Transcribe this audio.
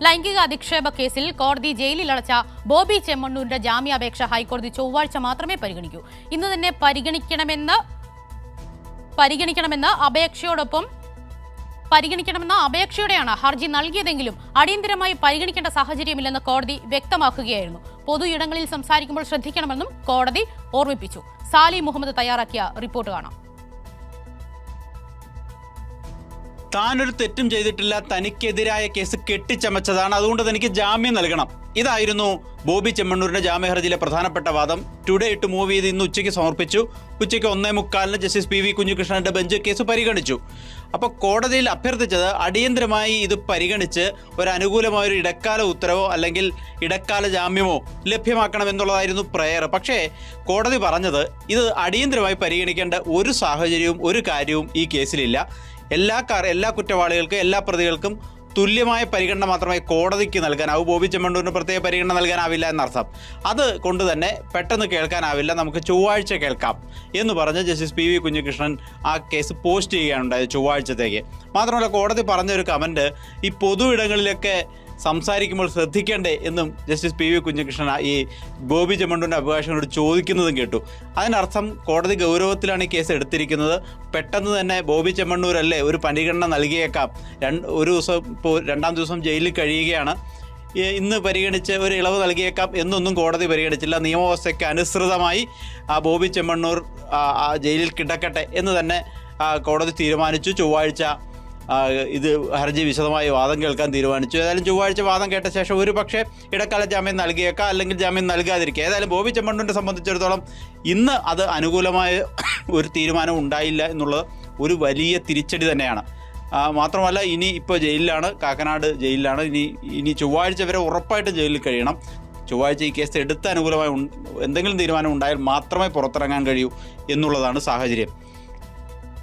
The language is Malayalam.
ലൈംഗിക അധിക്ഷേപ കേസിൽ കോടതി ജയിലിൽ അടച്ച ബോബി ചെമ്മണ്ണൂരിന്റെ ജാമ്യാപേക്ഷ ഹൈക്കോടതി ചൊവ്വാഴ്ച മാത്രമേ പരിഗണിക്കൂ. ഇന്ന് തന്നെ പരിഗണിക്കണമെന്ന അപേക്ഷയോടെയാണ് ഹർജി നൽകിയതെങ്കിലും അടിയന്തരമായി പരിഗണിക്കേണ്ട സാഹചര്യമില്ലെന്ന് കോടതി വ്യക്തമാക്കുകയായിരുന്നു. പൊതു ഇടങ്ങളിൽ സംസാരിക്കുമ്പോൾ ശ്രദ്ധിക്കണമെന്നും കോടതി ഓർമ്മിപ്പിച്ചു. സാലി മുഹമ്മദ് തയ്യാറാക്കിയ റിപ്പോർട്ട് കാണാം. താനൊരു തെറ്റും ചെയ്തിട്ടില്ല, തനിക്കെതിരായ കേസ് കെട്ടിച്ചമച്ചതാണ്, അതുകൊണ്ട് തനിക്ക് ജാമ്യം നൽകണം. ഇതായിരുന്നു ബോബി ചെമ്മണ്ണൂരിന്റെ ജാമ്യ ഹർജിയിലെ പ്രധാനപ്പെട്ട വാദം. ടുഡേ ഇട്ട് മൂവ് ചെയ്ത് ഇന്ന് ഉച്ചയ്ക്ക് സമർപ്പിച്ചു. ഉച്ചയ്ക്ക് 1:45 ജസ്റ്റിസ് PV കുഞ്ഞികൃഷ്ണന്റെ ബെഞ്ച് കേസ് പരിഗണിച്ചു. അപ്പോൾ കോടതിയിൽ അഭ്യർത്ഥിച്ചത് അടിയന്തരമായി ഇത് പരിഗണിച്ച് ഒരു അനുകൂലമായൊരു ഇടക്കാല ഉത്തരവോ അല്ലെങ്കിൽ ഇടക്കാല ജാമ്യമോ ലഭ്യമാക്കണമെന്നുള്ളതായിരുന്നു പ്രയർ. പക്ഷേ കോടതി പറഞ്ഞത് ഇത് അടിയന്തരമായി പരിഗണിക്കേണ്ട ഒരു സാഹചര്യവും ഒരു കാര്യവും ഈ കേസിലില്ല. എല്ലാ കുറ്റവാളികൾക്കും എല്ലാ പ്രതികൾക്കും തുല്യമായ പരിഗണന മാത്രമേ കോടതിക്ക് നൽകാനാവൂ. ബോബി ചെമ്മണ്ണൂരിന് പ്രത്യേക പരിഗണന നൽകാനാവില്ല എന്നർത്ഥം. അത് കൊണ്ട് തന്നെ പെട്ടെന്ന് കേൾക്കാനാവില്ല, നമുക്ക് ചൊവ്വാഴ്ച കേൾക്കാം എന്ന് പറഞ്ഞ് ജസ്റ്റിസ് PV കുഞ്ഞികൃഷ്ണൻ ആ കേസ് പോസ്റ്റ് ചെയ്യുകയാണുണ്ടായത് ചൊവ്വാഴ്ചത്തേക്ക്. മാത്രമല്ല കോടതി പറഞ്ഞൊരു കമൻറ്റ്, ഈ പൊതു ഇടങ്ങളിലൊക്കെ സംസാരിക്കുമ്പോൾ ശ്രദ്ധിക്കേണ്ടേ എന്നും ജസ്റ്റിസ് PV കുഞ്ഞികൃഷ്ണൻ ഈ ബോബി ചെമ്മണ്ണൂരിൻ്റെ അഭിഭാഷകനോട് ചോദിക്കുന്നതും കേട്ടു. അതിനർത്ഥം കോടതി ഗൗരവത്തിലാണ് ഈ കേസ് എടുത്തിരിക്കുന്നത്. പെട്ടെന്ന് തന്നെ ബോബി ചെമ്മണ്ണൂരല്ലേ ഒരു പരിഗണന നൽകിയേക്കാം. ഒരു ദിവസം ഇപ്പോൾ 2ാം ദിവസം ജയിലിൽ കഴിയുകയാണ്, ഇന്ന് പരിഗണിച്ച് ഒരു ഇളവ് നൽകിയേക്കാം എന്നൊന്നും കോടതി പരിഗണിച്ചില്ല. നിയമവ്യവസ്ഥയ്ക്ക് അനുസൃതമായി ബോബി ചെമ്മണ്ണൂർ ജയിലിൽ കിടക്കട്ടെ എന്ന് തന്നെ കോടതി തീരുമാനിച്ചു. ചൊവ്വാഴ്ച ഇത് ഹർജി വിശദമായി വാദം കേൾക്കാൻ തീരുമാനിച്ചു. ഏതായാലും ചൊവ്വാഴ്ച വാദം കേട്ട ശേഷം ഒരു പക്ഷേ ഇടക്കാല ജാമ്യം നൽകിയേക്കാം, അല്ലെങ്കിൽ ജാമ്യം നൽകാതിരിക്കുക. ഏതായാലും ബോബി ചെമ്മണ്ണൂരിനെ സംബന്ധിച്ചിടത്തോളം ഇന്ന് അത് അനുകൂലമായ ഒരു തീരുമാനം ഉണ്ടായില്ല എന്നുള്ളത് ഒരു വലിയ തിരിച്ചടി തന്നെയാണ്. മാത്രമല്ല ഇപ്പോൾ ജയിലിലാണ്, കാക്കനാട് ജയിലിലാണ്. ഇനി ചൊവ്വാഴ്ച വരെ ഉറപ്പായിട്ടും ജയിലിൽ കഴിയണം. ചൊവ്വാഴ്ച ഈ കേസ് എടുത്ത് അനുകൂലമായി എന്തെങ്കിലും തീരുമാനം ഉണ്ടായാൽ മാത്രമേ പുറത്തിറങ്ങാൻ കഴിയൂ എന്നുള്ളതാണ് സാഹചര്യം.